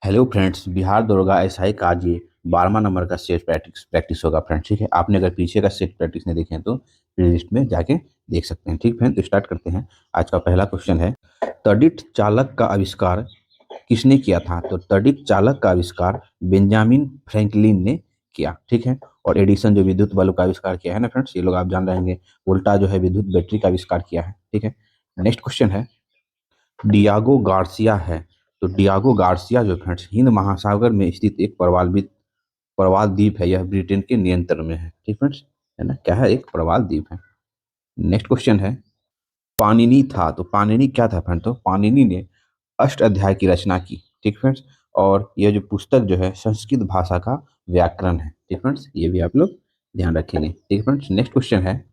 Hello friends, Bihar दरोगा SI का आज ये 12वां नंबर का सेट प्रैक्टिस होगा फ्रेंड्स। ठीक है, आपने अगर पीछे का सेट प्रैक्टिस नहीं देखे हैं तो प्लेलिस्ट में जाके देख सकते हैं। ठीक फ्रेंड, तो स्टार्ट करते हैं। आज का पहला क्वेश्चन है, तड़ित चालक का आविष्कार किसने किया था? तो तड़ित चालक का आविष्कार बेंजामिन फ्रैंकलिन ने किया। ठीक है, और एडिसन जो विद्युत बल्ब का आविष्कार किया है ना फ्रेंड्स, ये लोग आप जान रहेंगे। वोल्टा जो है विद्युत बैटरी का आविष्कार किया है। ठीक है, नेक्स्ट क्वेश्चन है, डियागो गार्सिया है। तो डियागो गार्सिया जो फ्रेंड्स हिंद महासागर में स्थित एक प्रवाल द्वीप है। यह ब्रिटेन के नियंत्रण में है। ठीक फ्रेंड्स, है ना, क्या है? एक प्रवाल द्वीप है। नेक्स्ट क्वेश्चन है, पाणिनि था। तो पाणिनि क्या था फ्रेंड? तो पाणिनि ने अष्ट अध्याय की रचना की। ठीक फ्रेंड्स, और यह जो पुस्तक जो है संस्कृत भाषा का व्याकरण है। ठीक फ्रेंड्स, ये भी आप लोग ध्यान रखेंगे। ठीक फ्रेंड्स, नेक्स्ट क्वेश्चन है,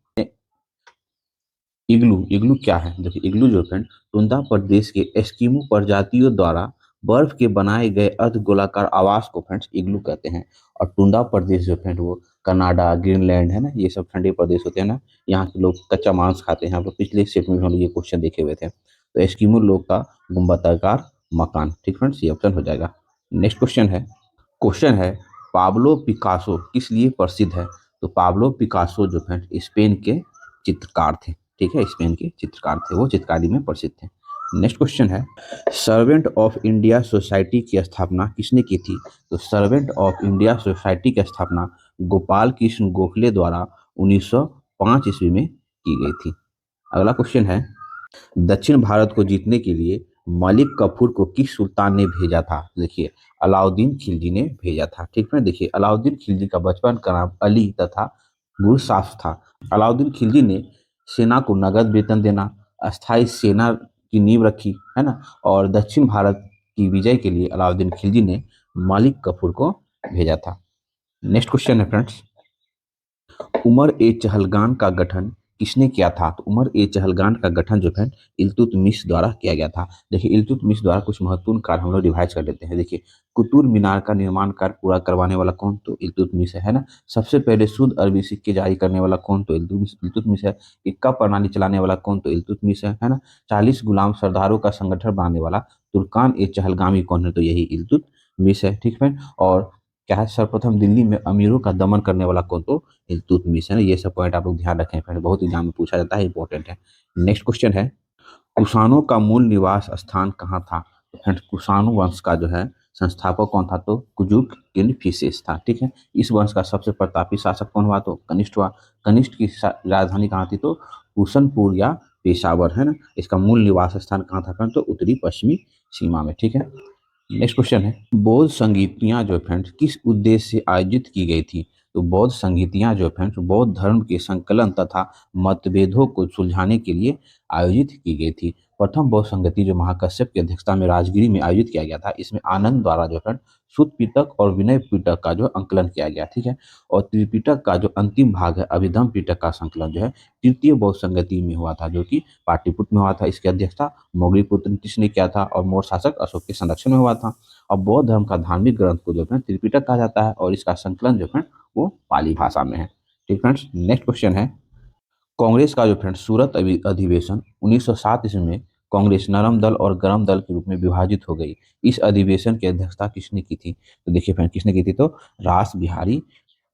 इग्लू। इग्लू क्या है? देखिए, इग्लू जो फ्रेंड टुंडा प्रदेश के एस्किमो प्रजातियों द्वारा बर्फ के बनाए गए अर्ध गोलाकार आवास को फ्रेंड्स इग्लू कहते हैं। और टुंडा प्रदेश जो फ्रेंड वो कनाडा, ग्रीनलैंड है ना, ये सब ठंडे प्रदेश होते हैं ना, यहाँ के लोग कच्चा मांस खाते हैं। हम लोग पिछले सेट में भी हम लोग ये क्वेश्चन देखे हुए थे। तो एस्किमो लोग का गुंबदाकार मकान। ठीक फ्रेंड्स, ये ऑप्शन हो जाएगा। नेक्स्ट क्वेश्चन है, पाब्लो पिकासो किस लिए प्रसिद्ध है? तो पाब्लो पिकासो जो फ्रेंड स्पेन के चित्रकार थे। ठीक है, स्पेन के चित्रकार थे, वो चित्रकारी में प्रसिद्ध थे। नेक्स्ट क्वेश्चन है, सर्वेंट ऑफ इंडिया सोसाइटी की स्थापना किसने की थी? तो सर्वेंट ऑफ इंडिया सोसाइटी की स्थापना गोपाल कृष्ण गोखले द्वारा 1905 ईस्वी में की गई थी। अगला क्वेश्चन है, दक्षिण भारत को जीतने के लिए मलिक कफूर को किस सुल्तान ने भेजा था? देखिए, अलाउद्दीन खिलजी ने भेजा था। ठीक है, देखिए अलाउद्दीन खिलजी का बचपन का नाम अली तथा गुरसाफ था। अलाउद्दीन खिलजी ने सेना को नगद वेतन देना, अस्थायी सेना की नींव रखी, है ना, और दक्षिण भारत की विजय के लिए अलाउद्दीन खिलजी ने मलिक कफूर को भेजा था। नेक्स्ट क्वेश्चन है फ्रेंड्स, उमर ए चहलगान का गठन किसने किया था? तो उमर ए चहलगान का गठन जो है इल्तुतमिश द्वारा किया गया था। देखिए, इल्तुतमिश द्वारा कुछ महत्वपूर्ण कार्य हम लोग रिवाइज कर लेते हैं। देखिए, कुतुब मीनार का निर्माण कार्य पूरा करवाने वाला कौन? तो इल्तुतमिश है ना। सबसे पहले शुद्ध अरबी सिक्के जारी करने वाला कौन? तो इल्तुतमिश है। इक्का प्रणाली चलाने वाला कौन? तो इल्तुतमिश है ना। 40 गुलाम सरदारों का संगठन बनाने वाला तुर्कान ए चहलगामी कौन है? तो यही इल्तुतमिश है। ठीक है, और क्या है, सर्वप्रथम दिल्ली में अमीरों का दमन करने वाला कौन? तो इल्तुतमिश है ना। ये सब पॉइंट आप लोग ध्यान रखें फ्रेंड, बहुत एग्जाम में पूछा जाता है, इंपॉर्टेंट है। नेक्स्ट क्वेश्चन है, कुषाणों का मूल निवास स्थान कहाँ था? तो फ्रेंड्स, कुषाणु वंश का जो है संस्थापक कौन था? तो कुजुक किन्फिसेस था। ठीक है, इस वंश का सबसे प्रतापी शासक कौन हुआ? तो कनिष्ठ हुआ। कनिष्ठ की राजधानी कहाँ थी? तो कुशनपुर या पेशावर, है ना। इसका मूल निवास स्थान कहाँ था फ्रेंड? तो उत्तरी पश्चिमी सीमा में। ठीक है, नेक्स्ट क्वेश्चन है, बौद्ध संगीतियाँ जो फ्रेंड्स किस उद्देश्य से आयोजित की गई थी? तो बौद्ध संगीतियाँ जो फ्रेंड्स बौद्ध धर्म के संकलन तथा मतभेदों को सुलझाने के लिए आयोजित की गई थी। प्रथम बौद्ध संगति जो महाकश्यप की अध्यक्षता में राजगिरी में आयोजित किया गया था, इसमें आनंद द्वारा जो फ्रेंड सुत्त पिटक और विनय पिटक का जो अंकलन किया गया। ठीक है, और त्रिपिटक का जो अंतिम भाग है अभिधम पिटक का संकलन जो है तृतीय बौद्ध संगति में हुआ था, जो कि पाटलिपुत्र में हुआ था। इसकी अध्यक्षता मौर्यपुत्र नीतिश ने किया था और मौर्य शासक अशोक के संरक्षण में हुआ था। और बौद्ध धर्म का धार्मिक ग्रंथ को जो है त्रिपिटक कहा जाता है और इसका संकलन जो है वो पाली भाषा में है। ठीक फ्रेंड्स, नेक्स्ट क्वेश्चन है, कांग्रेस का जो फ्रेंड्स सूरत अधिवेशन 1907 ईस्वी में कांग्रेस नरम दल और गरम दल के रूप में विभाजित हो गई। इस अधिवेशन की अध्यक्षता किसने की थी? तो देखिए फ्रेंड, किसने की थी? तो रास बिहारी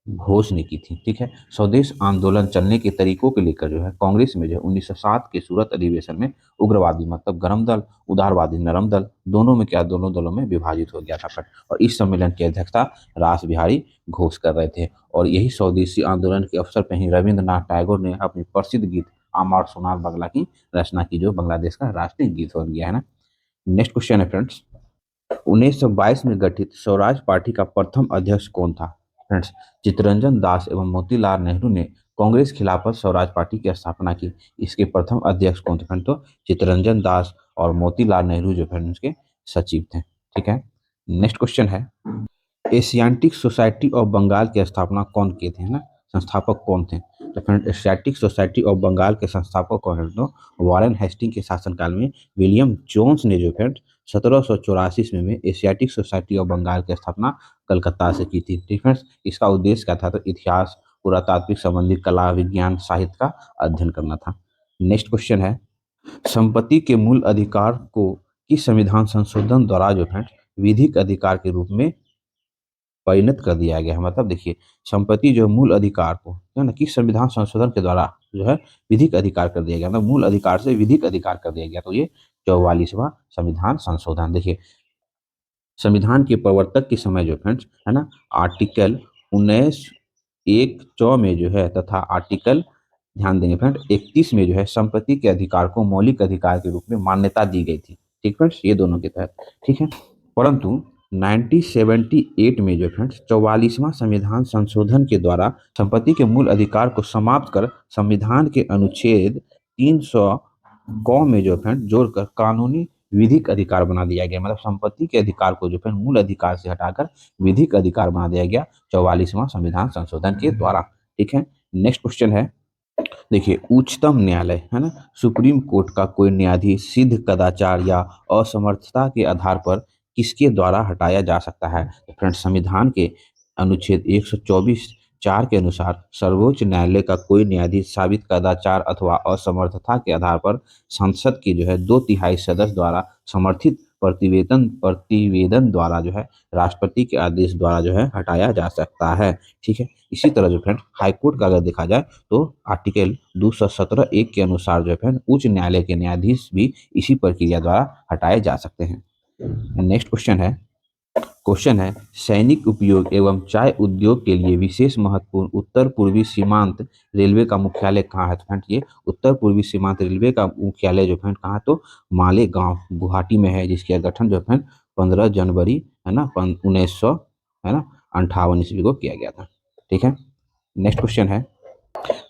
घोष ने की थी। ठीक है, स्वदेश आंदोलन चलने के तरीकों को लेकर जो है कांग्रेस में जो है 1907 के सूरत अधिवेशन में उग्रवादी मतलब गरम दल, उदारवादी नरम दल, दोनों में क्या, दोनों दलों में विभाजित हो गया था फ्रेंड। और इस सम्मेलन की अध्यक्षता रास बिहारी घोष कर रहे थे। और यही स्वदेशी आंदोलन के अवसर पर ही रविंद्रनाथ टैगोर ने अपनी प्रसिद्ध गीत आमार सोनार बांग्ला की रचना की, जो बांग्लादेश का राष्ट्रीय गीत हो गया है ना। नेक्स्ट क्वेश्चन है फ्रेंड्स, 1922 में गठित स्वराज पार्टी का प्रथम अध्यक्ष कौन था? फ्रेंड्स, चित्तरंजन दास एवं मोतीलाल नेहरू ने कांग्रेस खिलाफत स्वराज पार्टी की स्थापना की। इसके प्रथम अध्यक्ष कौन थे फ्रेंड? तो चित्तरंजन दास और मोतीलाल नेहरू जो फ्रेंड उसके सचिव थे। ठीक है, नेक्स्ट क्वेश्चन है, एशियाटिक सोसाइटी ऑफ बंगाल की स्थापना कौन किए थे, है ना, संस्थापक कौन थे? तो friend, Asiatic Society of Bengal के संस्थापक कौन है? तो वॉरेन हेस्टिंग के शासनकाल में विलियम जोन्स ने जो फ्रेंड 1784 ईस्वी में एशियाटिक सोसाइटी ऑफ बंगाल की स्थापना कलकत्ता से की थी। ठीक फ्रेंड्स, इसका उद्देश्य क्या था? तो इतिहास, पुरातात्विक संबंधी कला, विज्ञान, साहित्य का अध्ययन करना था। नेक्स्ट क्वेश्चन है, संपत्ति के मूल अधिकार को किस संविधान संशोधन द्वारा जो है विधिक अधिकार के रूप में परिणत कर दिया गया है। मतलब देखिए, संपत्ति जो मूल अधिकार को है ना किस संविधान संशोधन के द्वारा जो है विधिक अधिकार कर दिया गया, मतलब मूल अधिकार से विधिक अधिकार कर दिया गया। तो ये 44वां संविधान संशोधन। देखिए, संविधान के प्रवर्तक के समय जो फ्रेंड्स है ना आर्टिकल 19(1)(च) में जो है तथा आर्टिकल, ध्यान देंगे फ्रेंड, 31 में जो है संपत्ति के अधिकार को मौलिक अधिकार के रूप में मान्यता दी गई थी। ठीक फ्रेंड्स, ये दोनों के तहत। ठीक है, परंतु 1978 में जो फ्रेंड्स 44वां संविधान संशोधन के द्वारा संपत्ति के मूल अधिकार को समाप्त कर संविधान के अनुच्छेद 300 में जो फ्रेंड जोड़कर कानूनी विधिक अधिकार बना दिया गया। मतलब संपत्ति के अधिकार को जो फ्रेंड मूल अधिकार से हटाकर विधिक अधिकार बना दिया गया 44वां संविधान संशोधन के द्वारा। ठीक है, नेक्स्ट क्वेश्चन है, देखिए, उच्चतम न्यायालय है ना सुप्रीम कोर्ट का कोई न्यायाधीश सिद्ध कदाचार या असमर्थता के आधार पर किसके द्वारा हटाया जा सकता है? तो फ्रेंड्स, संविधान के अनुच्छेद 124(4) के अनुसार सर्वोच्च न्यायालय का कोई न्यायाधीश साबित कदाचार अथवा असमर्थता के आधार पर संसद के जो है 2/3 सदस्य द्वारा समर्थित प्रतिवेदन द्वारा जो है राष्ट्रपति के आदेश द्वारा जो है हटाया जा सकता है। ठीक है, इसी तरह जो फ्रेंड हाईकोर्ट का अगर देखा जाए तो आर्टिकल 217(1) के अनुसार जो है उच्च न्यायालय के न्यायाधीश भी इसी प्रक्रिया द्वारा हटाए जा सकते हैं। नेक्स्ट क्वेश्चन है, सैनिक उपयोग एवं चाय उद्योग के लिए विशेष महत्वपूर्ण उत्तर पूर्वी सीमांत रेलवे का मुख्यालय कहाँ है? तो फ्रेंड, ये उत्तर पूर्वी सीमांत रेलवे का मुख्यालय जो फ्रेंड कहाँ, तो मालेगांव गुवाहाटी में है, जिसका गठन जो फ्रेंड 15 जनवरी है ना 1900 है ना 58 ईस्वी को किया गया था। ठीक है, नेक्स्ट क्वेश्चन है,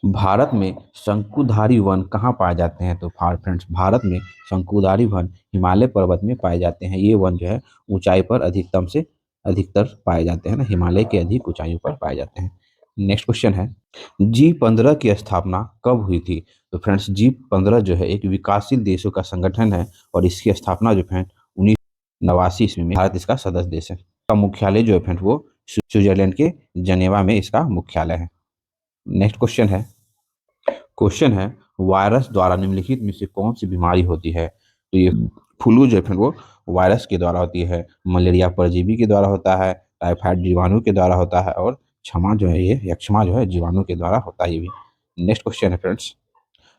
भारत में शंकुधारी वन कहाँ पाए जाते हैं? तो फ्रेंड्स, भारत में शंकुधारी वन हिमालय पर्वत में पाए जाते हैं। ये वन जो है ऊंचाई पर अधिकतम से अधिकतर पाए जाते हैं ना, हिमालय के अधिक ऊंचाइयों पर पाए जाते हैं। नेक्स्ट क्वेश्चन है, G15 की स्थापना कब हुई थी? तो फ्रेंड्स, G15 जो है एक विकासशील देशों का संगठन है और इसकी स्थापना जो है 1989 में, भारत इसका सदस्य देश है। का मुख्यालय जो है फ्रेंड वो स्विट्जरलैंड के जनेवा में इसका मुख्यालय है। नेक्स्ट क्वेश्चन है, वायरस द्वारा निम्नलिखित में से कौन सी बीमारी होती है? तो ये फ्लू जो है वो वायरस के द्वारा होती है, मलेरिया परजीवी के द्वारा होता है, टाइफाइड जीवाणु के द्वारा होता है और क्षमा जो है ये यक्षमा जो है जीवाणु के द्वारा होता है ये भी। नेक्स्ट क्वेश्चन है फ्रेंड्स,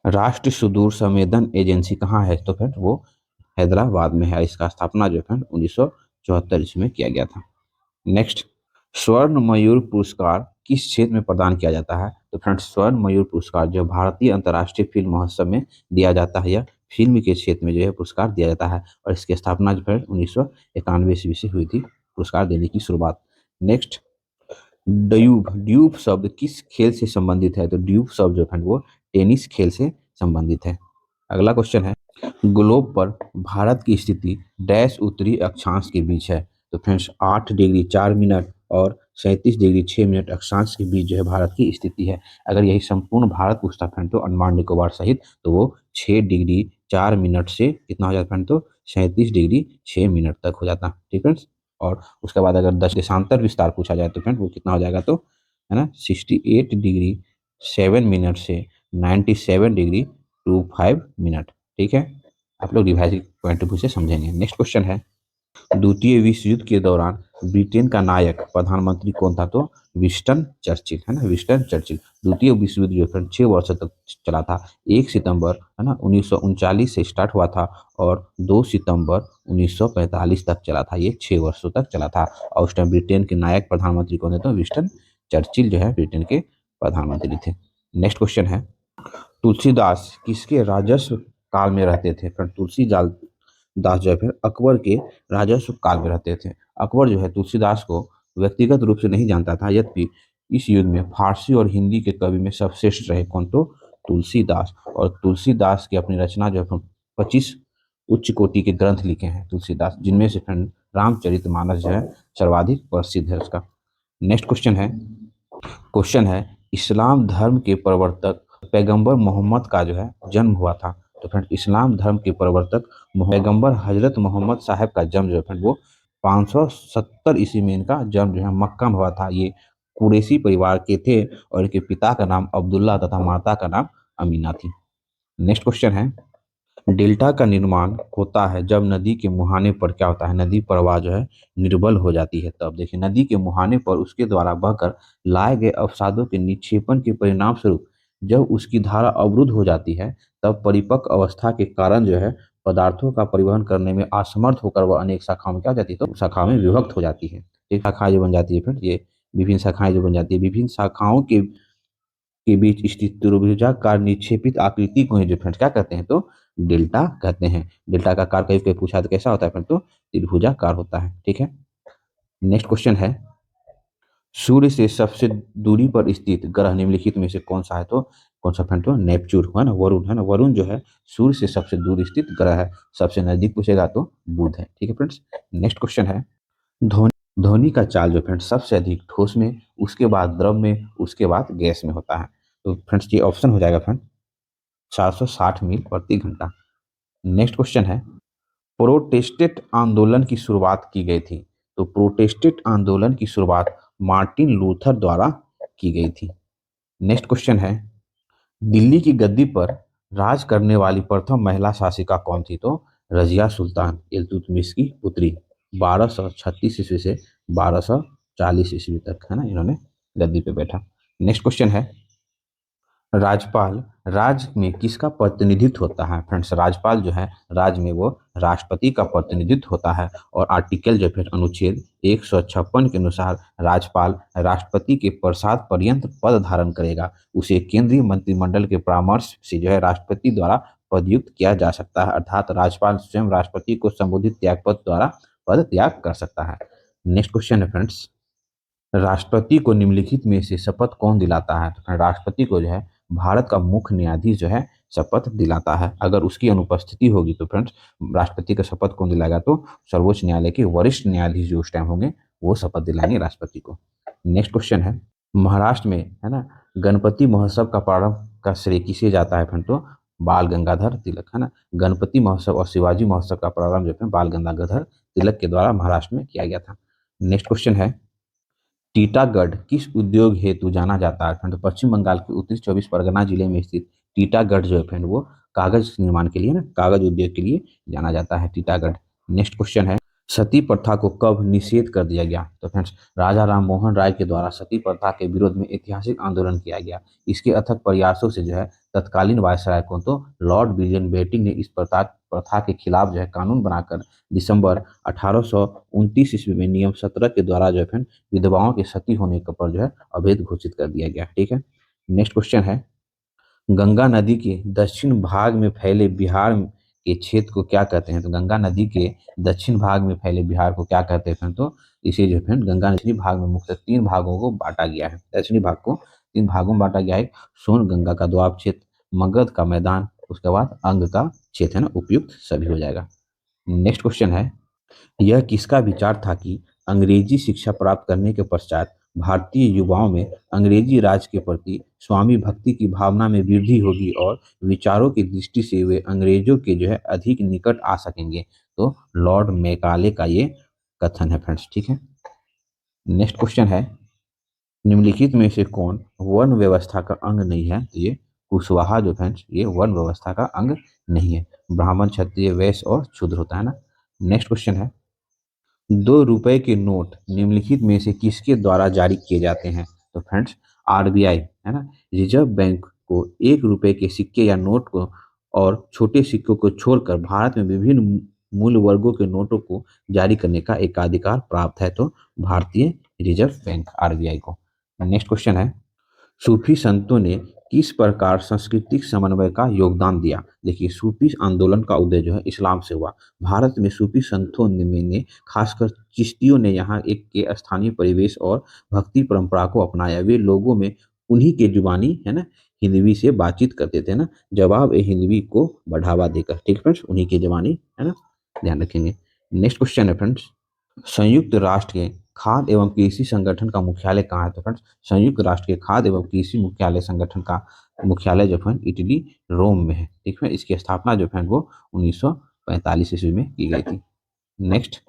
राष्ट्रीय सुदूर संवेदन एजेंसी कहाँ है? तो फ्रेंड वो हैदराबाद में है। इसका स्थापना जो है 1974 ईस्वी में किया गया था। नेक्स्ट, स्वर्ण मयूर पुरस्कार किस क्षेत्र में प्रदान किया जाता है? तो फ्रेंड्स, स्वर्ण मयूर पुरस्कार जो भारतीय अंतर्राष्ट्रीय फिल्म महोत्सव में दिया जाता है, या फिल्म के क्षेत्र में जो है पुरस्कार दिया जाता है और इसकी स्थापना जो है 1991 ईस्वी से हुई थी पुरस्कार देने की शुरुआत। नेक्स्ट, ड्यूब शब्द किस खेल से संबंधित है? तो ड्यूब शब्द जो है वो टेनिस खेल से संबंधित है। अगला क्वेश्चन है, ग्लोब पर भारत की स्थिति डैश उत्तरी अक्षांश के बीच है? तो फ्रेंड्स, 8 डिग्री 4 मिनट और 37 डिग्री 6 मिनट अक्षांश के बीच जो है भारत की स्थिति है। अगर यही संपूर्ण भारत पूछता फ्रेंड तो अंडमान निकोबार सहित, तो वो 6 डिग्री 4 मिनट से कितना हो जाता फ्रेंड, तो 37 डिग्री 6 मिनट तक हो जाता। ठीक फ्रेंड्स, और उसके बाद अगर देशांतर विस्तार पूछा जाए तो फ्रेंड वो कितना हो जाएगा, तो है ना 68 डिग्री 7 मिनट से 97 डिग्री 25 मिनट। ठीक है, आप लोग रिवाइज पॉइंट ऑफ व्यू से समझेंगे। नेक्स्ट क्वेश्चन है, द्वितीय विश्व युद्ध के दौरान ब्रिटेन का नायक प्रधानमंत्री कौन था? तो विंस्टन चर्चिल है ना, विंस्टन चर्चिल। द्वितीय विश्व युद्ध जो है 6 वर्ष तक चला था। 1 सितंबर है ना 1939 से स्टार्ट हुआ था और 2 सितंबर 1945 तक चला था। ये 6 वर्षों तक चला था और उस टाइम ब्रिटेन के नायक प्रधानमंत्री कौन थे? तो विंस्टन चर्चिल जो है ब्रिटेन के प्रधानमंत्री थे। नेक्स्ट क्वेश्चन है, तुलसीदास किसके राजस्व काल में रहते थे? तुलसीदास जो है फिर अकबर के राजस्व काल में रहते थे। अकबर जो है तुलसीदास को व्यक्तिगत रूप से नहीं जानता था, यद्यपि इस युग में फारसी और हिंदी के कवि में सर्वश्रेष्ठ रहे कौन? तो तुलसीदास। और तुलसीदास की अपनी रचना जो है 25 उच्च कोटि के ग्रंथ लिखे हैं तुलसीदास, जिनमें से रामचरितमानस जो है सर्वाधिक प्रसिद्ध है उसका। नेक्स्ट क्वेश्चन है, इस्लाम धर्म के प्रवर्तक पैगंबर मोहम्मद का जो है जन्म हुआ था? तो फ्रेंड, इस्लाम धर्म के प्रवर्तक पैगंबर हजरत मोहम्मद साहब का जन्म जो है फ्रेंड वो 570 ईस्वी में इनका जन्म जो है मक्का में हुआ था। ये कुरैशी परिवार के थे और इनके पिता का नाम अब्दुल्ला तथा माता का नाम अमीना थी। नेक्स्ट क्वेश्चन है, डेल्टा का निर्माण होता है जब नदी के मुहाने पर क्या होता है, नदी प्रवाह जो है निर्बल हो जाती है। तब देखिए नदी के मुहाने पर उसके द्वारा बहकर लाए गए अवसादों के निक्षेपण के परिणाम स्वरूप जब उसकी धारा अवरुद्ध हो जाती है, तब परिपक्व अवस्था के कारण जो है पदार्थों का परिवहन करने में असमर्थ होकर वह अनेक शाखाओं में क्या हो जाती है, तो शाखाओं में विभक्त हो जाती है। एक शाखाएं जो बन जाती है, फिर ये विभिन्न शाखाएं जो बन जाती है, विभिन्न शाखाओं के बीच स्थित त्रिभुजाकार निक्षेपित आकृति को ही जो फ्रेंड्स क्या कहते हैं, तो डेल्टा कहते हैं। डेल्टा का आकार कहीं कहीं पूछा तो कैसा होता है फ्रेंड, तो त्रिभुजाकार होता है। ठीक है, नेक्स्ट क्वेश्चन है, सूर्य से सबसे दूरी पर स्थित ग्रह निम्नलिखित में से कौन सा है, तो कौन सा फ्रेंड, तो नेपच्यून है ना, वरुण है ना, वरुण जो है सूर्य से सबसे दूर स्थित ग्रह है। सबसे नजदीक पूछेगा तो बुध है। ठीक है फ्रेंड्स, नेक्स्ट क्वेश्चन है, ध्वनि ध्वनि का चाल जो फ्रेंड्स सबसे अधिक ठोस में, उसके बाद द्रव में, उसके बाद गैस में होता है। तो फ्रेंड्स ये ऑप्शन हो जाएगा फ्रेंड 460 मील प्रति घंटा। नेक्स्ट क्वेश्चन है, प्रोटेस्टेंट आंदोलन की शुरुआत की गई थी। तो प्रोटेस्टेंट आंदोलन की शुरुआत मार्टिन लूथर द्वारा की गई थी। नेक्स्ट क्वेश्चन है, दिल्ली की गद्दी पर राज करने वाली प्रथम महिला शासिका कौन थी, तो रजिया सुल्तान इल्तुतमिश की पुत्री। 1236 ईस्वी से 1240 ईस्वी तक है ना, इन्होंने गद्दी पे बैठा। नेक्स्ट क्वेश्चन है, राज्यपाल राज्य में किसका प्रतिनिधित्व होता है। फ्रेंड्स राज्यपाल जो है राज्य में वो राष्ट्रपति का प्रतिनिधित्व होता है। और आर्टिकल जो फिर अनुच्छेद 156 के अनुसार राज्यपाल राष्ट्रपति के प्रसाद पर्यंत पद धारण करेगा। उसे केंद्रीय मंत्रिमंडल के परामर्श से जो है राष्ट्रपति द्वारा पदयुक्त किया जा सकता है, अर्थात राज्यपाल स्वयं राष्ट्रपति को संबोधित त्यागपत्र द्वारा पद त्याग कर सकता है। नेक्स्ट क्वेश्चन है फ्रेंड्स, राष्ट्रपति को निम्नलिखित में से शपथ कौन दिलाता है। तो राष्ट्रपति को जो है भारत का मुख्य न्यायाधीश जो है शपथ दिलाता है। अगर उसकी अनुपस्थिति होगी तो फ्रेंड्स राष्ट्रपति का शपथ कौन दिलाएगा, तो सर्वोच्च न्यायालय के वरिष्ठ न्यायाधीश जो उस टाइम होंगे वो शपथ दिलाएंगे राष्ट्रपति को। नेक्स्ट क्वेश्चन है, महाराष्ट्र में है ना गणपति महोत्सव का प्रारंभ का श्रेय किसे जाता है फ्रेंड, तो बाल गंगाधर तिलक है ना। गणपति महोत्सव और शिवाजी महोत्सव का प्रारंभ जो है बाल गंगाधर तिलक के द्वारा महाराष्ट्र में किया गया था। नेक्स्ट क्वेश्चन है, टीटागढ़ किस उद्योग हेतु जाना जाता है। तो पश्चिम बंगाल के उत्तरी 24 परगना जिले में स्थित टीटागढ़ जो है फ्रेंड वो कागज निर्माण के लिए ना, कागज उद्योग के लिए जाना जाता है टीटागढ़। नेक्स्ट क्वेश्चन है, सती प्रथा को कब निषेध कर दिया गया। तो फ्रेंड्स राजा राम मोहन राय के द्वारा सती प्रथा के विरोध में ऐतिहासिक आंदोलन किया गया। इसके अथक प्रयासों से जो है तत्कालीन वायसराय को तो लॉर्ड विलियम बेंटिंक ने इस प्रथा प्रथा के खिलाफ जो है कानून बनाकर दिसंबर 1829 ईस्वी में नियम 17 के द्वारा जो है विधवाओं के सती होने का पर जो है अवैध घोषित कर दिया गया। ठीक है, नेक्स्ट क्वेश्चन है, गंगा नदी के दक्षिण भाग में फैले बिहार के क्षेत्र को क्या कहते हैं। तो गंगा नदी के दक्षिण भाग में फैले बिहार को क्या कहते हैं, तो इसे जो है गंगा दक्षिणी भाग में मुख्य 3 भागों को बांटा गया है। दक्षिणी भाग को 3 भागों में बांटा गया है, सोन गंगा का दोआब क्षेत्र, मगध का मैदान, उसके बाद अंग का क्षेत्र है ना, उपयुक्त सभी हो जाएगा। नेक्स्ट क्वेश्चन है, यह किसका विचार था कि अंग्रेजी शिक्षा प्राप्त करने के पश्चात भारतीय युवाओं में अंग्रेजी राज के प्रति स्वामी भक्ति की भावना में वृद्धि होगी और विचारों की दृष्टि से वे अंग्रेजों के जो है अधिक निकट आ सकेंगे। तो लॉर्ड मैकाले का ये कथन है फ्रेंड्स। ठीक है, नेक्स्ट क्वेश्चन है, निम्नलिखित में से कौन वर्ण व्यवस्था का अंग नहीं है। तो ये कुशवाहा जो फ्रेंड्स ये वर्ण व्यवस्था का अंग नहीं है। ब्राह्मण क्षत्रिय वैश्य और शूद्र होता है ना। नेक्स्ट क्वेश्चन है, 2 रुपए के नोट निम्नलिखित में से किसके द्वारा जारी किए जाते हैं। तो फ्रेंड्स आरबीआई है ना, रिजर्व बैंक को 1 रुपए के सिक्के या नोट को और छोटे सिक्कों को छोड़कर भारत में विभिन्न मूल्य वर्गों के नोटों को जारी करने का एकाधिकार प्राप्त है। तो भारतीय रिजर्व बैंक आरबीआई को। नेक्स्ट क्वेश्चन है, सूफी संतों ने किस प्रकार सांस्कृतिक समन्वय का योगदान दिया। देखिए सूफी आंदोलन का उदय जो है इस्लाम से हुआ। भारत में सूफी संतों ने खासकर चिश्तियों ने यहाँ एक के स्थानीय परिवेश और भक्ति परंपरा को अपनाया। वे लोगों में उन्हीं के जुबानी है ना हिंदवी से बातचीत करते थे ना, जवाब ए हिंदवी को बढ़ावा देकर। ठीक है फ्रेंड्स, उन्हीं के जुबानी है ना, ध्यान रखेंगे। नेक्स्ट क्वेश्चन है फ्रेंड्स, संयुक्त राष्ट्र के खाद्य एवं कृषि संगठन का मुख्यालय कहाँ है। तो फ्रेंड्स संयुक्त राष्ट्र के खाद्य एवं कृषि मुख्यालय संगठन का मुख्यालय जो है इटली रोम में है। ठीक है, इसकी स्थापना जो है वो 1945 ईस्वी में की गई थी। नेक्स्ट,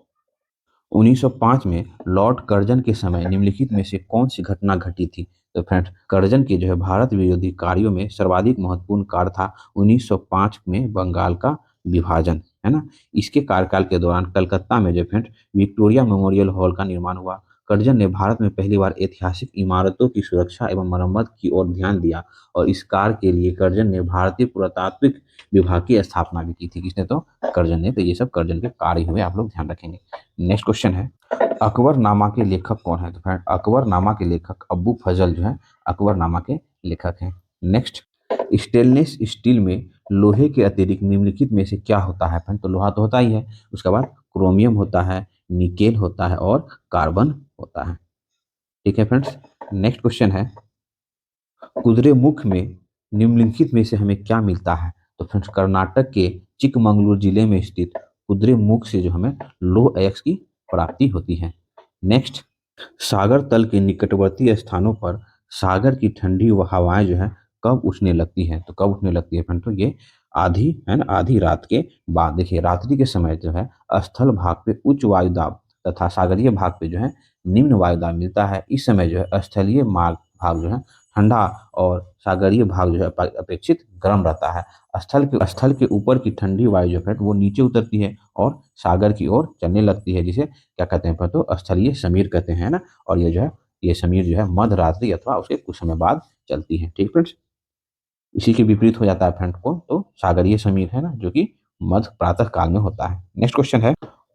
1905 में लॉर्ड कर्जन के समय निम्नलिखित में से कौन सी घटना घटी थी? तो फ्रेंड्स, कर्जन के जो है भारत विरोधी कार्यों में सर्वाधिक महत्वपूर्ण कार्य था 1905 में बंगाल का विभाजन, है ना। इसके कार्यकाल के दौरान कलकत्ता में जो फ्रेंड्स विक्टोरिया मेमोरियल हॉल का निर्माण हुआ। कर्जन ने भारत में पहली बार ऐतिहासिक इमारतों की सुरक्षा एवं मरम्मत की ओर ध्यान दिया और इस कार्य के लिए कर्जन ने भारतीय पुरातात्विक विभाग की स्थापना भी की थी। किसने? तो कर्जन ने। तो ये सब कर्जन के कार्य हुए, आप लोग ध्यान रखेंगे। नेक्स्ट क्वेश्चन है, अकबरनामा के लेखक कौन है? तो फ्रेंड, अकबरनामा के लेखक अब्बू फजल जो है अकबरनामा के लेखक हैं। नेक्स्ट, स्टेनलेस स्टील में लोहे के अतिरिक्त निम्नलिखित में से क्या होता है? फ्रेंड, तो लोहा तो होता ही है, उसके बाद क्रोमियम होता है, निकेल होता है और कार्बन होता है। ठीक है फ्रेंड्स। नेक्स्ट क्वेश्चन है, कुद्रेमुख में निम्नलिखित में से हमें क्या मिलता है? तो फ्रेंड्स, कर्नाटक के चिकमंगलूर जिले में स्थित कुद्रेमुख से जो हमें लौह अयस्क की प्राप्ति होती है। नेक्स्ट, सागर तल के निकटवर्ती स्थानों पर सागर की ठंडी हवाएं जो है कब उठने लगती हैं? तो कब उठने लगती है फ्रेंड? तो ये आधी है ना, आधी रात के बाद। देखिए, रात्रि के समय जो है स्थल भाग पे उच्च वायुदाब तथा सागरीय भाग पे जो है निम्न वायुदाब मिलता है। इस समय जो है स्थलीय मार्ग भाग जो है ठंडा और सागरीय भाग जो है अपेक्षित गर्म रहता है। स्थल के ऊपर की ठंडी वायु जो है वो नीचे उतरती है और सागर की ओर चलने लगती है, जिसे क्या कहते हैं? तो स्थलीय समीर कहते हैं ना। और ये जो है ये समीर जो है मध्य रात्रि अथवा उसके कुछ समय बाद चलती है। ठीक फ्रेंड्स, इसी के विपरीत हो जाता है फ्रेंड को तो सागरीय समीर है ना, जो कि मध्य प्रातः काल में होता है। नेक्स्ट क्वेश्चन है,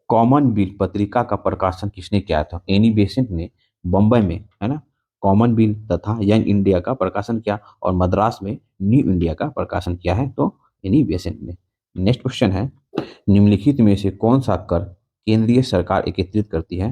कॉमनवेल्थ पत्रिका का प्रकाशन किसने किया था? एनी बेसेंट ने बम्बई में, है ना, कॉमनवेल्थ तथा यंग इंडिया का प्रकाशन किया और मद्रास में न्यू इंडिया का प्रकाशन किया है, तो एनी बेसेंट ने। नेक्स्ट क्वेश्चन है, निम्नलिखित में से कौन सा कर केंद्रीय सरकार एकत्रित करती है?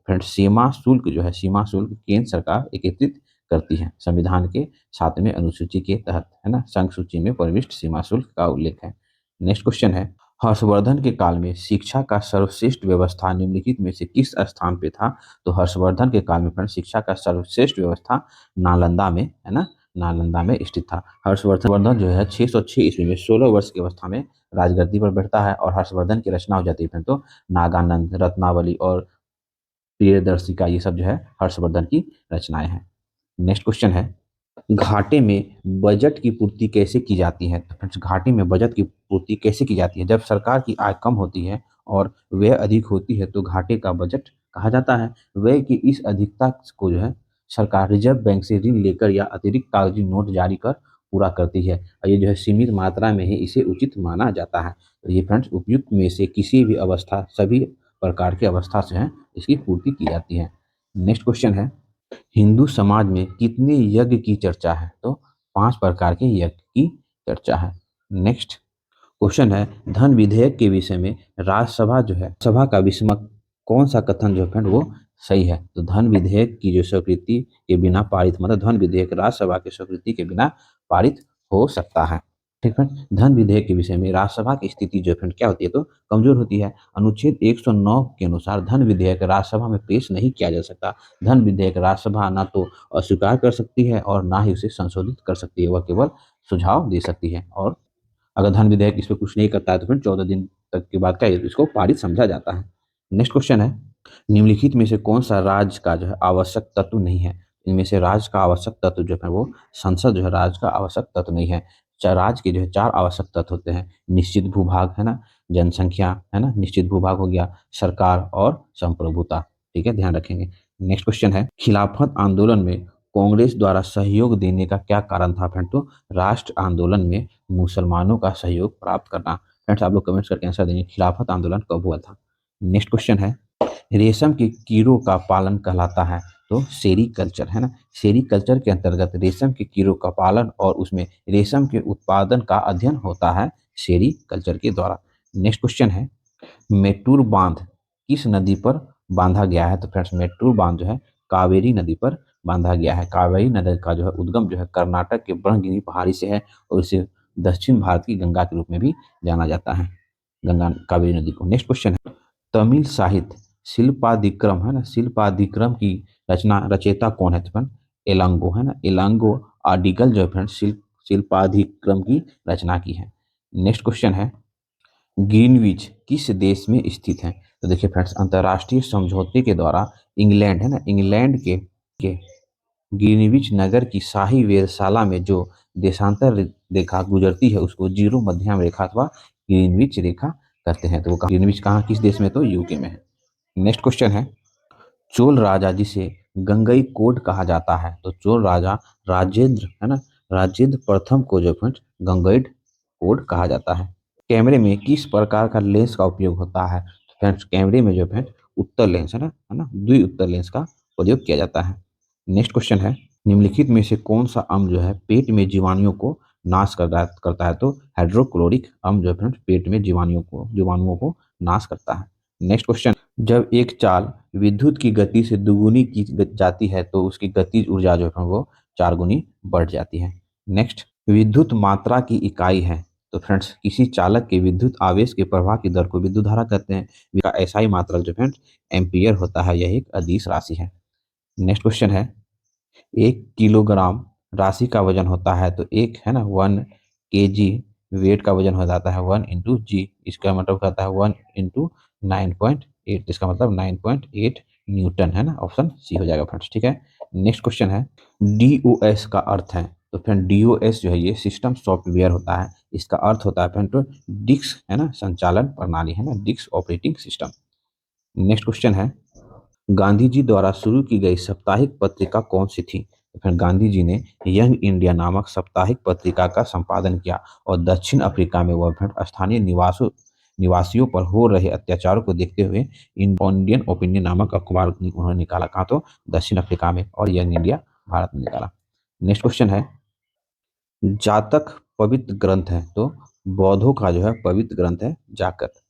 फ्रेंड्स, सीमा शुल्क जो है सीमा शुल्क केंद्र सरकार एकत्रित करती है। संविधान के 7वें अनुसूची के तहत, है ना, संघ सूची में प्रविष्ट सीमा शुल्क का उल्लेख है। नेक्स्ट क्वेश्चन है, हर्षवर्धन के काल में शिक्षा का सर्वश्रेष्ठ व्यवस्था निम्नलिखित में से किस स्थान पे था? तो हर्षवर्धन के काल में फ्रेंड शिक्षा का सर्वश्रेष्ठ व्यवस्था नालंदा में, है ना, नालंदा में स्थित था। हर्षवर्धन जो है 606 ईस्वी में 16 वर्ष की अवस्था में राजगद्दी पर बैठता है और हर्षवर्धन की रचना हो जाती है। तो नागानंद, रत्नावली और प्रियदर्शिका, ये सब जो है हर्षवर्धन की रचनाएं हैं। नेक्स्ट क्वेश्चन है, घाटे में बजट की पूर्ति कैसे की जाती है? तो फ्रेंड्स, घाटे में बजट की पूर्ति कैसे की जाती है? जब सरकार की आय कम होती है और व्यय अधिक होती है तो घाटे का बजट कहा जाता है। व्यय की इस अधिकता को जो है सरकार रिजर्व बैंक से ऋण लेकर या अतिरिक्त कागजी नोट जारी कर पूरा करती है और ये जो है सीमित मात्रा में ही इसे उचित माना जाता है। तो ये फ्रेंड्स उपयुक्त में से किसी भी अवस्था, सभी प्रकार की अवस्था से है इसकी पूर्ति की जाती है। नेक्स्ट क्वेश्चन है, हिंदू समाज में कितने यज्ञ की चर्चा है? तो 5 प्रकार के यज्ञ की चर्चा है। नेक्स्ट क्वेश्चन है, धन विधेयक के विषय में राज्यसभा जो है सभा का विस्मक कौन सा कथन जो है वो सही है? तो धन विधेयक की जो स्वीकृति के बिना पारित, मतलब धन विधेयक राज्यसभा की स्वीकृति के बिना पारित हो सकता है। ठीक है, धन विधेयक के विषय में राज्यसभा की स्थिति जो है क्या होती है? तो कमजोर होती है। अनुच्छेद 109 के अनुसार धन विधेयक राज्यसभा में पेश नहीं किया जा सकता। धन विधेयक राज्यसभा ना तो अस्वीकार कर सकती है और ना ही उसे संशोधित कर सकती है, वह केवल सुझाव दे सकती है। और अगर धन विधेयक इस पर कुछ नहीं करता है तो फिर 14 दिन तक के बाद क्या इसको पारित समझा जाता है। नेक्स्ट क्वेश्चन है, निम्नलिखित में से कौन सा राज्य का जो है आवश्यक तत्व नहीं है? इनमें से राज्य का आवश्यक तत्व जो है वो संसद जो है राज्य का आवश्यक तत्व नहीं है। राज्य के जो है 4 आवश्यक तत्व होते हैं, निश्चित भूभाग, है ना, जनसंख्या, है ना, निश्चित भूभाग हो गया, सरकार और संप्रभुता। ठीक है, ध्यान रखेंगे। नेक्स्ट क्वेश्चन है, खिलाफत आंदोलन में कांग्रेस द्वारा सहयोग देने का क्या कारण था? फ्रेंड, तो राष्ट्र आंदोलन में मुसलमानों का सहयोग प्राप्त करना। फ्रेंड्स, आप लोग कमेंट्स करके आंसर देंगे, खिलाफत आंदोलन कब हुआ था? नेक्स्ट क्वेश्चन है, रेशम के कीड़ों का पालन कहलाता है? तो सेरीकल्चर, है ना, सेरीकल्चर के अंतर्गत रेशम के कीड़ों का पालन और उसमें रेशम के उत्पादन का अध्ययन होता है सेरीकल्चर के द्वारा। नेक्स्ट क्वेश्चन है, मेट्टूर बांध किस नदी पर बांधा गया है? तो फ्रेंड्स, मेट्टूर बांध जो है कावेरी नदी पर बांधा गया है। कावेरी नदी का जो है उद्गम जो है कर्नाटक के ब्रह्मगिरी पहाड़ी से है और इसे दक्षिण भारत की गंगा के रूप में भी जाना जाता है, गंगा कावेरी नदी को। नेक्स्ट क्वेश्चन है, तमिल साहित्य शिल्पादिक्रम, है ना, शिल्पादिक्रम की रचयिता कौन है? तो फ्रेंड एलांगो, है ना, एलांगो आडिगल जो है फ्रेंड शिल्पाधिक्रम की रचना की है। नेक्स्ट क्वेश्चन है, ग्रीनविच किस देश में स्थित है? तो देखिए फ्रेंड्स, अंतर्राष्ट्रीय समझौते के द्वारा इंग्लैंड है ना, इंग्लैंड के ग्रीनविच नगर की शाही वेधशाला में जो देशांतर रेखा गुजरती है उसको जीरो मध्यम रेखा अथवा ग्रीनविच रेखा कहते हैं। तो वो ग्रीनविच कहाँ, किस देश में, तो यूके में है। नेक्स्ट क्वेश्चन है, चोल राजा जिसे गंगई कोड कहा जाता है, तो चोल राजा राजेंद्र है ना, राजेंद्र प्रथम को जो फ्रेंड्स गंगईड कोड कहा जाता है। कैमरे में किस प्रकार का लेंस का उपयोग होता है, तो फ्रेंड्स कैमरे में जो फ्रेंड्स उत्तल लेंस है ना द्वि उत्तल लेंस का प्रयोग किया जाता है। नेक्स्ट क्वेश्चन है, निम्नलिखित में से कौन सा अम्ल जो है पेट में जीवाणुओं को नाश करता है, तो हाइड्रोक्लोरिक अम्ल जो है फ्रेंड्स पेट में जीवाणुओं को नाश करता है। नेक्स्ट क्वेश्चन, जब एक चाल विद्युत की गति से दुगुनी की जाती है तो उसकी गतिज ऊर्जा जो है वो 4 गुनी बढ़ जाती है। नेक्स्ट, विद्युत मात्रा की इकाई है, तो फ्रेंड्स किसी चालक के विद्युत आवेश के प्रवाह की दर को विद्युत धारा कहते हैं। इसका एसआई मात्रक जो फ्रेंड्स एम्पियर होता है, यह एक अदिश राशि है। नेक्स्ट क्वेश्चन है, 1 किलोग्राम राशि का वजन होता है, तो एक है ना 1 kg वेट का वजन हो जाता है 1 × g, इसका मतलब कहता है 1 × 9.8, इसका मतलब 9.8 न्यूटन है ना, ऑप्शन सी हो जाएगा फ्रेंड्स। ठीक है। नेक्स्ट क्वेश्चन है, DOS का अर्थ है, तो फ्रेंड DOS जो है ये सिस्टम सॉफ्टवेयर होता है, इसका अर्थ होता है फ्रेंड तो डिस्क है ना, संचालन प्रणाली है ना, disk operating system. Next question है, गांधी जी द्वारा शुरू की गई साप्ताहिक पत्रिका कौन सी थी, तो फिर गांधी जी ने यंग इंडिया नामक साप्ताहिक पत्रिका का संपादन किया और दक्षिण अफ्रीका में वह फिर स्थानीय निवासियों पर हो रहे अत्याचारों को देखते हुए इंडियन ओपिनियन नामक अखबार उन्होंने निकाला, कहाँ, तो दक्षिण अफ्रीका में, और यंग इंडिया भारत में निकाला। नेक्स्ट क्वेश्चन है, जातक पवित्र ग्रंथ है, तो बौद्धों का जो है पवित्र ग्रंथ है जातक।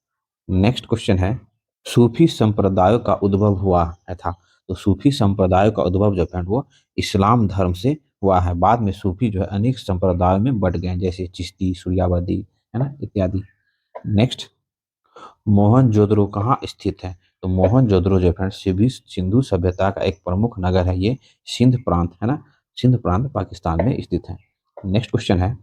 नेक्स्ट क्वेश्चन है, सूफी संप्रदायों का उद्भव हुआ है था, तो सूफी संप्रदायों का उद्भव जो है वो इस्लाम धर्म से हुआ है। बाद में सूफी जो है अनेक संप्रदायों में बट गए, जैसे चिश्ती, सूर्यावादी है ना, इत्यादि। नेक्स्ट, मोहनजोदड़ो कहाँ स्थित है, तो मोहनजोदड़ो जो फ्रेंड सिंधु सभ्यता का एक प्रमुख नगर है, ये सिंध प्रांत है ना, सिंध प्रांत पाकिस्तान में स्थित है। नेक्स्ट क्वेश्चन है,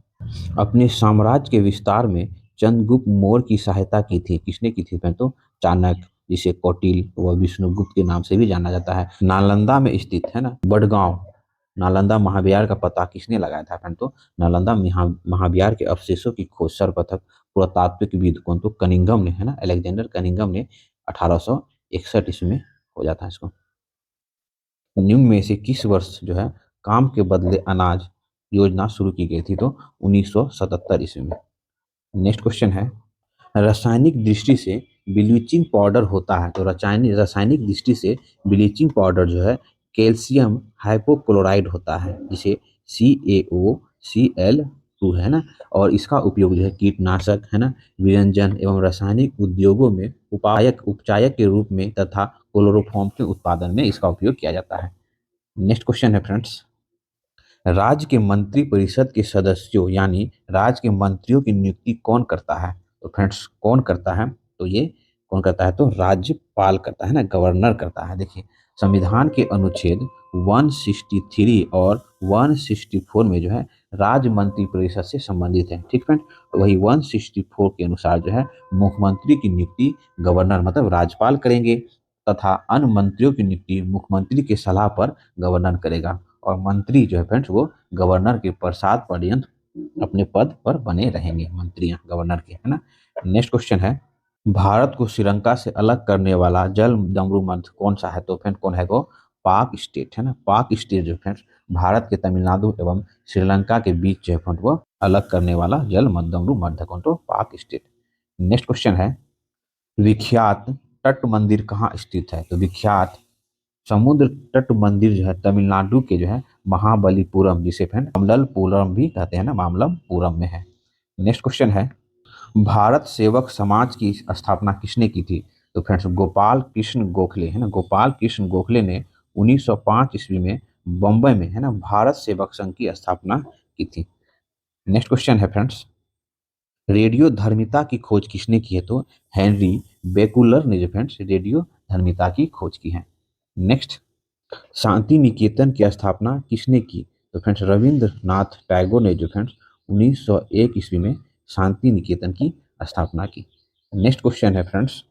अपने साम्राज्य के विस्तार में चंद्रगुप्त मौर्य की सहायता की थी, किसने की थी, तो चाणक्य, जिसे कौटिल्य व विष्णुगुप्त के नाम से भी जाना जाता है। नालंदा में स्थित है ना बड़गांव, नालंदा महाविहार का पता किसने लगाया था, तो नालंदा महाविहार के अवशेषों की खोज सर्वप्रथम पुरातात्विकविद कौन, तो कनिंघम ने है ना, अलेक्जेंडर कनिंघम ने 1861 ईस्वी में हो जाता है इसको। निम्न में से किस वर्ष जो है काम के बदले अनाज योजना शुरू की गई थी, तो 1977 ईस्वी में। नेक्स्ट क्वेश्चन है, रासायनिक दृष्टि से ब्लीचिंग पाउडर होता है, तो रासायनिक दृष्टि से ब्लीचिंग पाउडर जो है कैल्शियम हाइपोक्लोराइड होता है, जिसे CaO Cl2 है ना, और इसका उपयोग जो है कीटनाशक है ना, व्यंजन एवं रासायनिक उद्योगों में उपचायक के रूप में तथा क्लोरोफॉर्म के उत्पादन में इसका उपयोग किया जाता है। नेक्स्ट क्वेश्चन है फ्रेंड्स, राज्य के मंत्री परिषद के सदस्यों यानी राज्य के मंत्रियों की नियुक्ति कौन करता है, तो फ्रेंड्स कौन करता है, तो ये कौन करता है, तो राज्यपाल करता है ना, गवर्नर करता है। देखिए, संविधान के अनुच्छेद 163 और 164 में जो है राज्य मंत्री परिषद से संबंधित है। ठीक फ्रेंड, तो वही 164 के अनुसार जो है मुख्यमंत्री की नियुक्ति गवर्नर मतलब राज्यपाल करेंगे, तथा अन्य मंत्रियों की नियुक्ति मुख्यमंत्री के सलाह पर गवर्नर करेगा, और मंत्री जो है फ्रेंड्स वो गवर्नर के प्रसाद पर्यंत अपने पद पर बने रहेंगे, मंत्रियां गवर्नर के, है ना। नेक्स्ट क्वेश्चन है, भारत को श्रीलंका से अलग करने वाला जल दमरू मंथ कौन सा है, तो फ्रेंड कौन है वो, पाक स्टेट है ना, पाक स्टेट जो फ्रेंड्स भारत के तमिलनाडु एवं श्रीलंका के बीच जो है वो अलग करने वाला जल दमरू मंथ है कौन, तो पाक स्टेट। नेक्स्ट क्वेश्चन है, विख्यात तट मंदिर कहाँ स्थित है, तो विख्यात समुद्र तट मंदिर जो है तमिलनाडु के जो है महाबलीपुरम, जिसे फ्रेंड मामल्लपुरम भी कहते हैं ना, मामल्लपुरम में है। नेक्स्ट क्वेश्चन है, भारत सेवक समाज की स्थापना किसने की थी, तो फ्रेंड्स गोपाल कृष्ण गोखले है ना, गोपाल कृष्ण गोखले ने 1905 ईस्वी में बम्बई में है ना भारत सेवक संघ की स्थापना की थी। नेक्स्ट क्वेश्चन है फ्रेंड्स, रेडियो धर्मिता की खोज किसने की है, तो हेनरी बेकुलर ने जो फ्रेंड्स रेडियो धर्मिता की खोज की है। नेक्स्ट, शांति निकेतन की स्थापना किसने की, तो फ्रेंड्स रविंद्रनाथ टैगोर ने जो फ्रेंड्स 1901 ईस्वी में शांति निकेतन की स्थापना की। नेक्स्ट क्वेश्चन है फ्रेंड्स,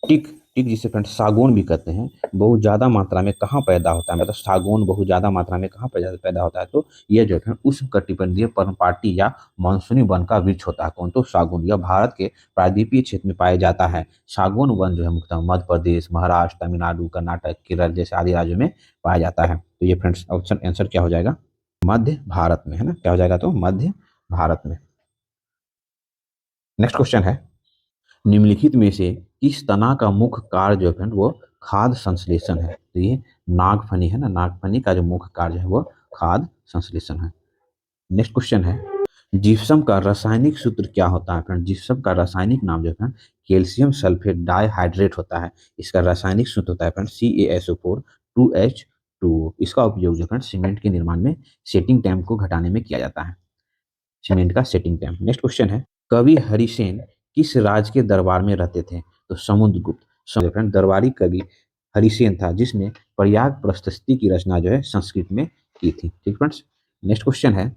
टिक टिक जिसे फ्रेंड सागौन भी कहते हैं, बहुत ज़्यादा मात्रा में कहाँ पैदा होता है, मतलब सागौन बहुत ज़्यादा मात्रा में कहाँ पैदा पैदा होता है, तो ये जो है उष्णकटिबंधीय पर्णपाती या मानसूनी वन का वृक्ष होता है। कौन? तो सागौन। यह भारत के प्रायद्वीपीय क्षेत्र में पाया जाता है। सागौन वन जो है मुख्यतः मध्य प्रदेश, महाराष्ट्र, तमिलनाडु, कर्नाटक, केरल जैसे आदि राज्यों में पाया जाता है। तो ये फ्रेंड्स ऑप्शन आंसर क्या हो जाएगा? मध्य भारत में, है ना? क्या हो जाएगा? तो मध्य भारत में। नेक्स्ट क्वेश्चन है, निम्नलिखित में से किस तना का मुख्य कार्य जो है वो खाद्य संश्लेषण है? तो ये नागफनी है ना, नागफनी का जो मुख्य कार्य है वो खाद्य संश्लेषण है। नेक्स्ट क्वेश्चन है, जिप्सम का रासायनिक सूत्र क्या होता है? फ्रेंड, जिप्सम का रासायनिक नाम जो है कैल्शियम सल्फेट डाइहाइड्रेट होता है। इसका रासायनिक सूत्र होता है फ्रेंड CaSO4 2H2O। इसका उपयोग जो है सीमेंट के निर्माण में सेटिंग टाइम को घटाने में किया जाता है, सीमेंट का सेटिंग टाइम। नेक्स्ट क्वेश्चन है, कवि हरिसेन किस राज के दरबार में रहते थे? तो समुद्रगुप्त। फ्रेंड, दरबारी कवि हरिसेन था जिसने प्रयाग प्रशस्ति की रचना जो है संस्कृत में की थी। ठीक फ्रेंड्स। नेक्स्ट क्वेश्चन है,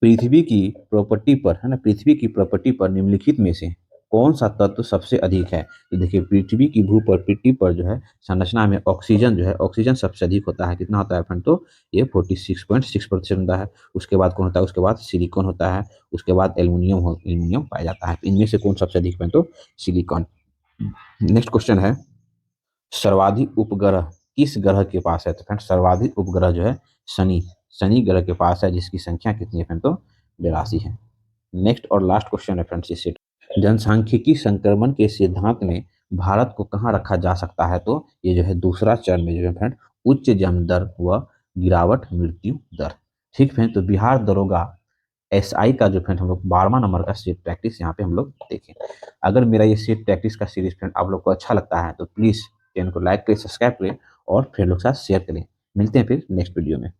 पृथ्वी की प्रॉपर्टी पर, है ना, पृथ्वी की प्रॉपर्टी पर निम्नलिखित में से कौन सा तत्व सबसे अधिक है? तो देखिए, पृथ्वी की भू प्रकृति पर जो है संरचना में ऑक्सीजन जो है, ऑक्सीजन सबसे अधिक होता है। कितना होता है फ्रेंड? तो ये 46.6% होता है। उसके बाद कौन होता है? उसके बाद सिलिकॉन होता है। उसके बाद एल्यूमिनियम पाया जाता है। इनमें से कौन सबसे अधिक फ्रेंड? तो सिलिकॉन। नेक्स्ट क्वेश्चन है, सर्वाधिक उपग्रह किस ग्रह के पास है? तो फ्रेंड, सर्वाधिक उपग्रह जो है शनि, शनि ग्रह के पास है, जिसकी संख्या कितनी है फ्रेंड? तो 82 है। नेक्स्ट और लास्ट क्वेश्चन है फ्रेंड्स इस सेट, जनसांख्यिकी संक्रमण के सिद्धांत में भारत को कहाँ रखा जा सकता है? तो ये जो है दूसरा चरण में जो है फ्रेंड, उच्च जन्म दर व गिरावट मृत्यु दर। ठीक है, तो बिहार दरोगा SI का जो फ्रेंड हम लोग 12वां नंबर का सेट प्रैक्टिस यहाँ पे हम लोग देखें। अगर मेरा ये सेट प्रैक्टिस का सीरीज फ्रेंड आप लोग को अच्छा लगता है तो प्लीज़ चैनल को लाइक करें, सब्सक्राइब करें और फ्रेंड लोग के साथ शेयर करें। मिलते हैं फिर नेक्स्ट वीडियो में।